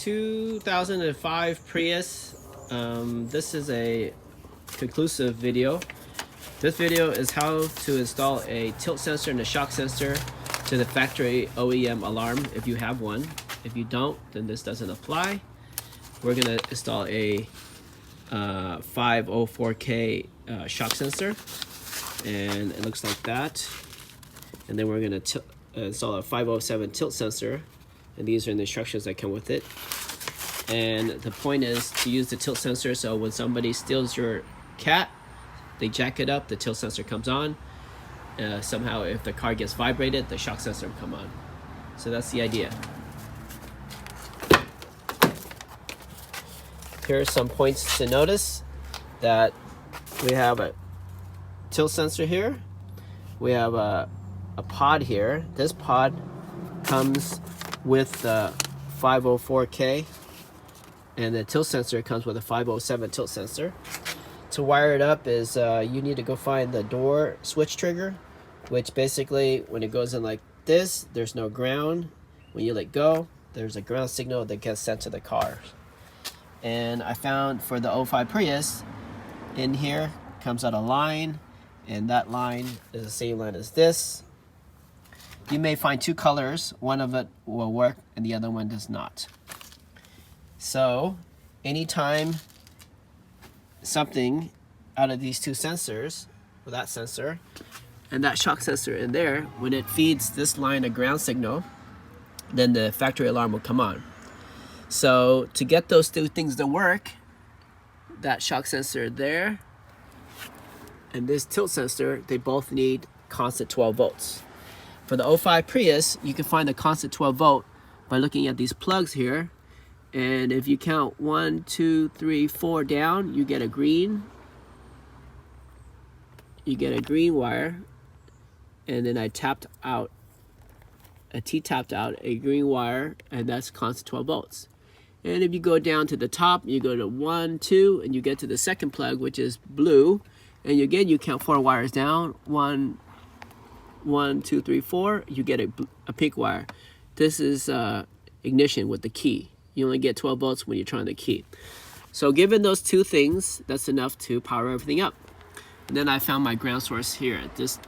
2005 Prius. This is a conclusive video. This video is how to install a tilt sensor and a shock sensor to the factory OEM alarm if you have one. If you don't, then this doesn't apply. We're gonna install a 504K shock sensor, and it looks like that. And then we're gonna install a 507 tilt sensor, and these are the instructions that come with it. And the point is to use the tilt sensor so when somebody steals your cat, they jack it up, the tilt sensor comes on. Somehow if the car gets vibrated, the shock sensor will come on. So that's the idea. Here are some points to notice: that we have a tilt sensor here, we have a pod here. This pod comes with the 504K, and the tilt sensor comes with a 507 tilt sensor. To wire it up is you need to go find the door switch trigger, which basically when it goes in like this, there's no ground. When you let go, there's a ground signal that gets sent to the car. And I found for the 05 Prius, in here comes out a line, and that line is the same line as this. You may find two colors, one of it will work and the other one does not. So anytime something out of these two sensors, or that sensor and that shock sensor in there, when it feeds this line a ground signal, then the factory alarm will come on. So to get those two things to work, that shock sensor there and this tilt sensor, they both need constant 12 volts. For the 05 Prius, you can find the constant 12 volt by looking at these plugs here. And if you count 1, 2, 3, 4 down, you get a green. You get a green wire. And then I tapped out, a T tapped out a green wire, and that's constant 12 volts. And if you go down to the top, you go to 1, 2, and you get to the second plug, which is blue. And again, you count 4 wires down. 1, 2, 3, 4. You get a pink wire. This is ignition with the key. You only get 12 volts when you're trying the key. So given those two things, that's enough to power everything up. And then I found my ground source here at this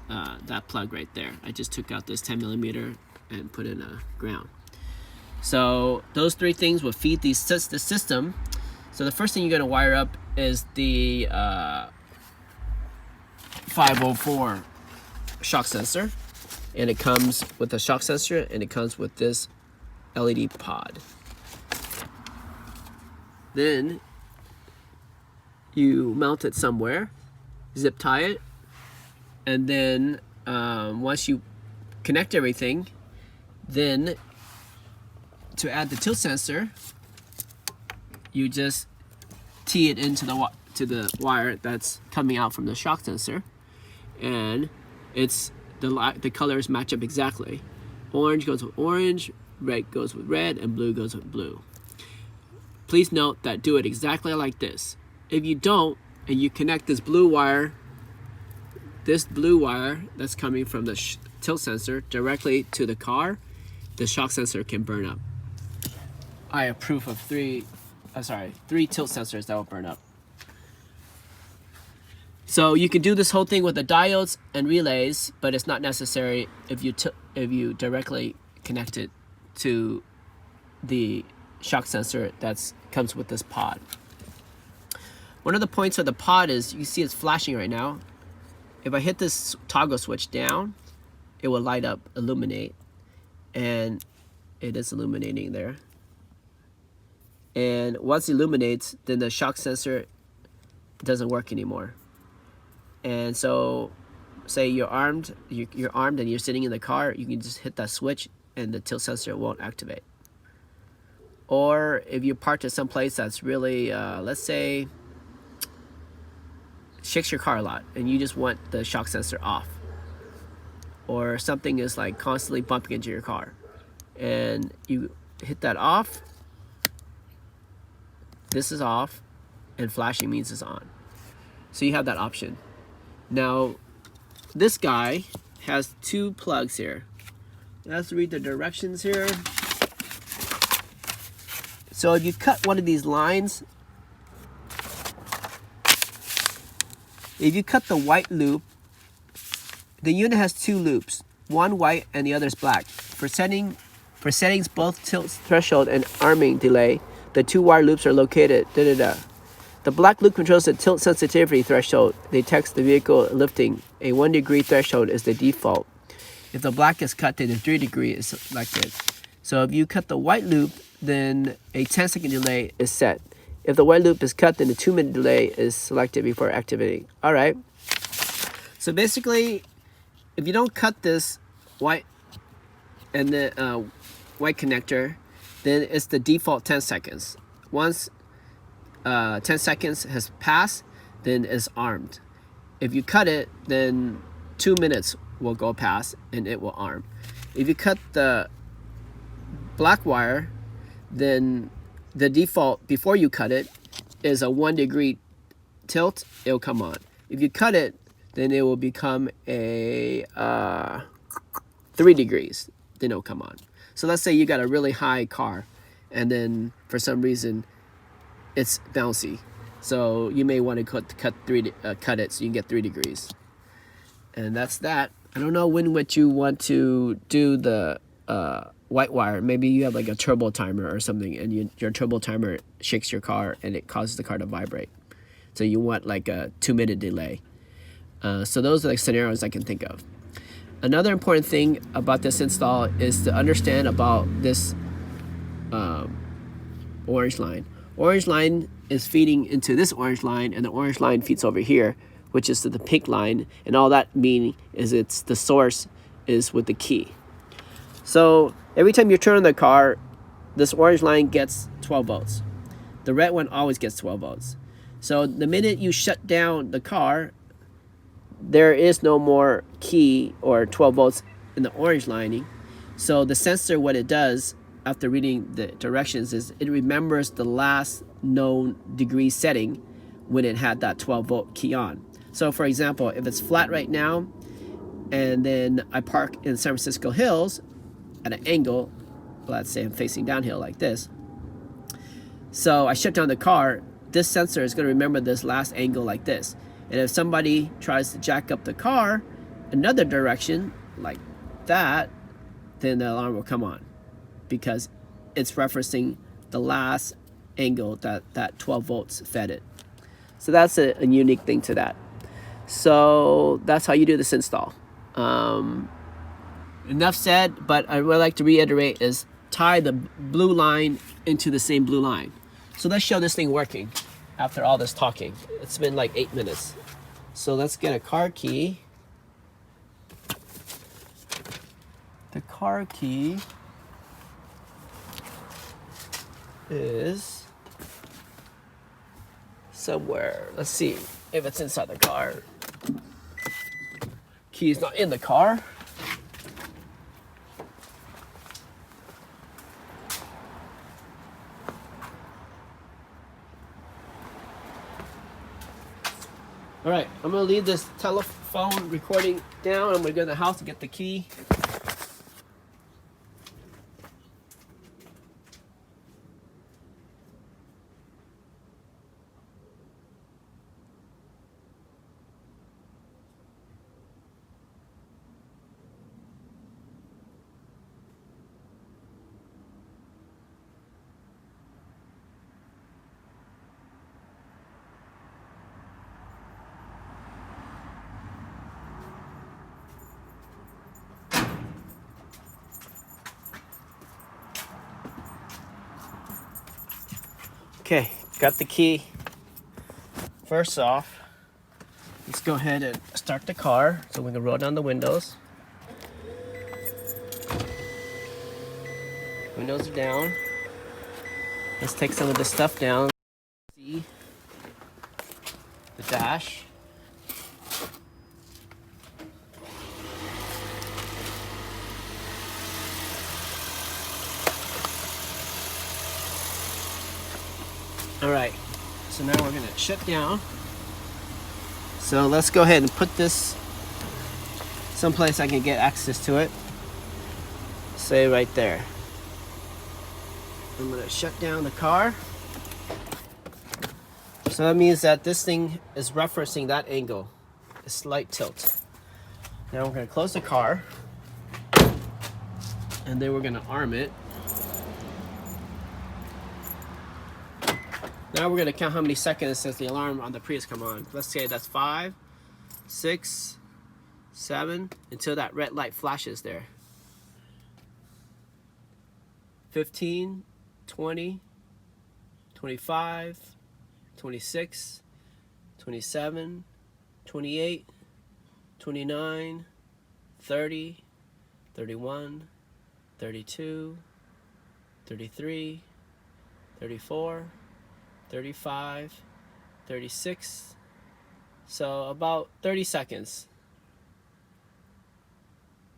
that plug right there. I just took out this 10mm and put in a ground. So those three things will feed the system. So the first thing you're going to wire up is the 504 shock sensor, and it comes with a shock sensor, and it comes with this LED pod. Then you mount it somewhere, zip tie it, and then once you connect everything, then to add the tilt sensor, you just tee it into the wire that's coming out from the shock sensor, and it's the colors match up exactly. Orange goes with orange, red goes with red, and blue goes with blue. Please note that do it exactly like this. If you don't, and you connect this blue wire that's coming from the tilt sensor directly to the car, the shock sensor can burn up. I have proof of three tilt sensors that will burn up. So you can do this whole thing with the diodes and relays, but it's not necessary if you directly connect it to the shock sensor that comes with this pod. One of the points of the pod is, you see it's flashing right now. If I hit this toggle switch down, it will light up, illuminate, and it is illuminating there. And once it illuminates, then the shock sensor doesn't work anymore. And so say you're armed and you're sitting in the car, you can just hit that switch and the tilt sensor won't activate. Or if you're parked at some place that's really, let's say, shakes your car a lot and you just want the shock sensor off, or something is like constantly bumping into your car, and you hit that off, this is off, and flashing means it's on. So you have that option. Now, this guy has two plugs here. Let's read the directions here. So if you cut one of these lines, if you cut the white loop, the unit has two loops, one white and the other is black. For settings both tilt threshold and arming delay, the two wire loops are located. The black loop controls the tilt sensitivity threshold. They detects the vehicle lifting. A 1 degree threshold is the default. If the black is cut, then the 3 degree is selected. So if you cut the white loop, then a 10-second delay is set. If the white loop is cut, then the 2-minute delay is selected before activating. All right. So basically, if you don't cut this white and the white connector, then it's the default 10 seconds. Once 10 seconds has passed, then it's armed. If you cut it, then 2 minutes will go past and it will arm. If you cut the black wire, then the default before you cut it is a 1 degree tilt. It'll come on. If you cut it, then it will become a 3 degrees. Then it'll come on. So let's say you got a really high car, and then for some reason it's bouncy. So you may want to cut it so you can get 3 degrees. And that's that. I don't know when would you want to do the white wire. Maybe you have like a turbo timer or something, and your turbo timer shakes your car and it causes the car to vibrate. So you want like a 2-minute delay. So those are like scenarios I can think of. Another important thing about this install is to understand about this orange line. Orange line is feeding into this orange line, and the orange line feeds over here, which is to the pink line, and all that meaning is it's the source is with the key. So every time you turn on the car, this orange line gets 12 volts. The red one always gets 12 volts. So the minute you shut down the car, there is no more key or 12 volts in the orange lining. So the sensor, what it does after reading the directions is it remembers the last known degree setting when it had that 12 volt key on. So for example, if it's flat right now, and then I park in San Francisco Hills at an angle, let's say I'm facing downhill like this. So I shut down the car, this sensor is going to remember this last angle like this. And if somebody tries to jack up the car another direction like that, then the alarm will come on because it's referencing the last angle that 12 volts fed it. So that's a unique thing to that. So that's how you do this install. Enough said, but I would like to reiterate is tie the blue line into the same blue line. So let's show this thing working after all this talking. It's been like 8 minutes. So let's get a car key. The car key is somewhere. Let's see if it's inside the car. Key is not in the car. All right, I'm gonna leave this telephone recording down. I'm gonna go to the house to get the key. Okay, got the key. First off, let's go ahead and start the car so we can roll down the windows. Windows are down. Let's take some of this stuff down. See the dash. All right, so now we're gonna shut down. So let's go ahead and put this someplace I can get access to it. Say right there. I'm gonna shut down the car. So that means that this thing is referencing that angle, a slight tilt. Now we're gonna close the car, and then we're gonna arm it. Now we're gonna count how many seconds since the alarm on the Prius come on. Let's say that's 5, 6, 7, until that red light flashes there. 15, 20, 25, 26, 27, 28, 29, 30, 31, 32, 33, 34, 35, 36, so about 30 seconds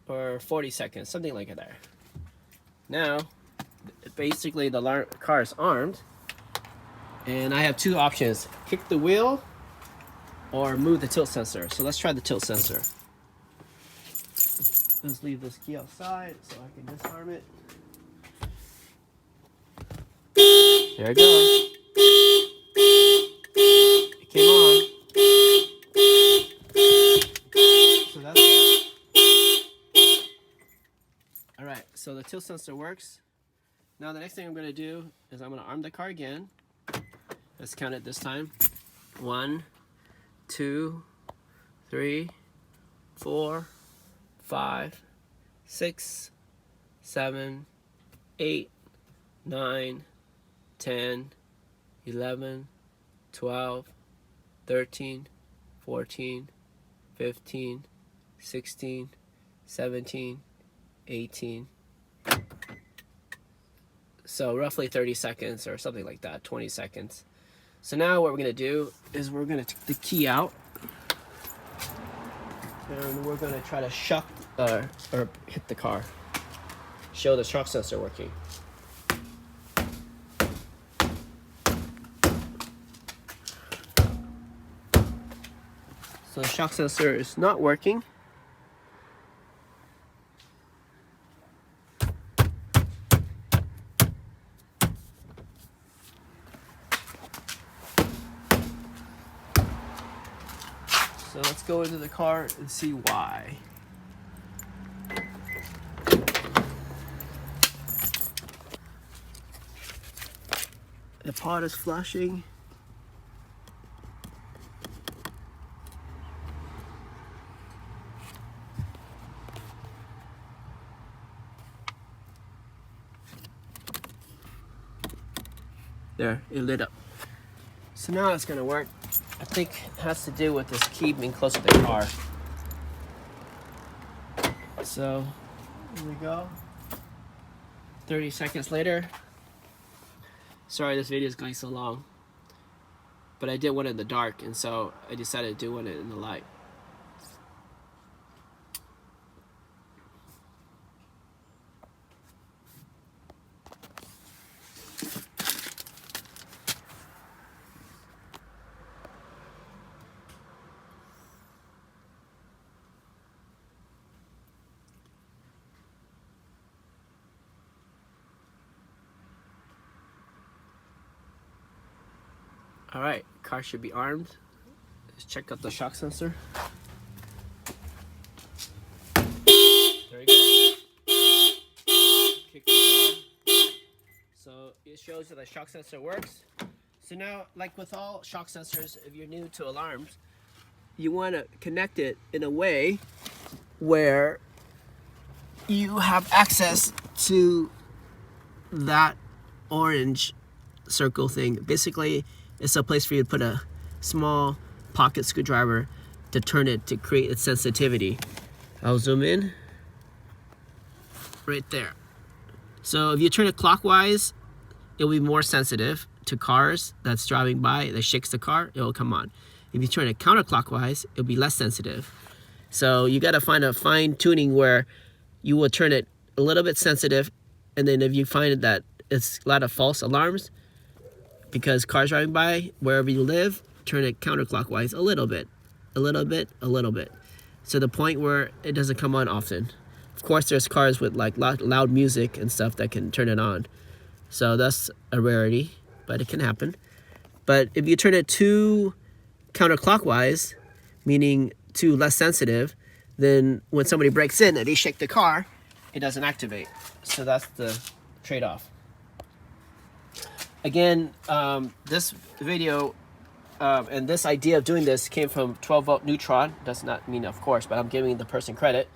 or 40 seconds, something like that. Now, basically the car is armed, and I have two options: kick the wheel or move the tilt sensor. So let's try the tilt sensor. Let's leave this key outside so I can disarm it. There it goes. It came on. So that's that. Alright, so the tilt sensor works. Now the next thing I'm going to do is I'm going to arm the car again. Let's count it this time. 1, 2, 3, 4, 5, 6, 7, 8, 9, 10, 11, 12, 13, 14, 15, 16, 17, 18. So roughly 30 seconds or something like that, 20 seconds. So now what we're gonna do is we're gonna take the key out, and we're gonna try to shock or hit the car. Show the shock sensor working. So the shock sensor is not working. So let's go into the car and see why. The pod is flashing. There, it lit up. So now it's gonna work. I think it has to do with this key being close to the car. So, here we go. 30 seconds later. Sorry this video is going so long. But I did one in the dark, and so I decided to do one in the light. Alright, car should be armed. Let's check out the shock sensor. There you go. Kick the car. So it shows that the shock sensor works. So now, like with all shock sensors, if you're new to alarms, you want to connect it in a way where you have access to that orange circle thing. Basically, it's a place for you to put a small pocket screwdriver to turn it to create its sensitivity. I'll zoom in. Right there. So if you turn it clockwise, it will be more sensitive to cars that's driving by that shakes the car, it will come on. If you turn it counterclockwise, it'll be less sensitive. So you gotta find a fine tuning where you will turn it a little bit sensitive, and then if you find that it's a lot of false alarms, because cars driving by, wherever you live, turn it counterclockwise a little bit, a little bit, a little bit. So the point where it doesn't come on often. Of course, there's cars with like loud music and stuff that can turn it on. So that's a rarity, but it can happen. But if you turn it too counterclockwise, meaning too less sensitive, then when somebody breaks in and they shake the car, it doesn't activate. So that's the trade-off. Again, this video and this idea of doing this came from 12-volt Neutron. Does not mean, of course, but I'm giving the person credit,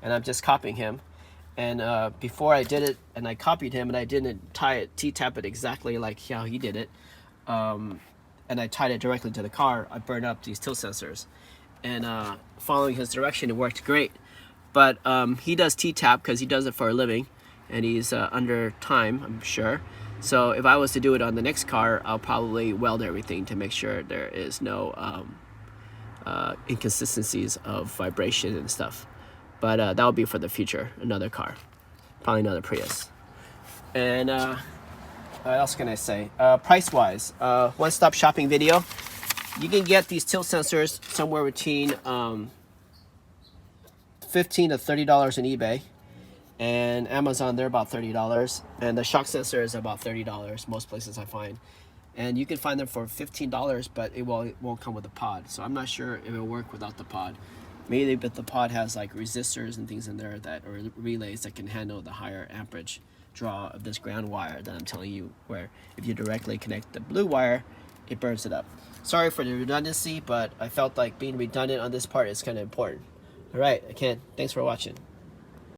and I'm just copying him. And before I did it, and I copied him, and I didn't tie it, T-tap it exactly like how he did it, and I tied it directly to the car, I burned up these tilt sensors. And following his direction, it worked great. But he does T-tap because he does it for a living, and he's under time, I'm sure. So if I was to do it on the next car, I'll probably weld everything to make sure there is no inconsistencies of vibration and stuff. But that will be for the future, another car, probably another Prius. And what else can I say? Price-wise, one-stop shopping video. You can get these tilt sensors somewhere between $15 to $30 on eBay. And Amazon, they're about $30. And the shock sensor is about $30, most places I find. And you can find them for $15, but it won't come with a pod. So I'm not sure if it'll work without the pod. Maybe but the pod has like resistors and things in there or relays that can handle the higher amperage draw of this ground wire that I'm telling you, where if you directly connect the blue wire, it burns it up. Sorry for the redundancy, but I felt like being redundant on this part is kind of important. All right, thanks for watching.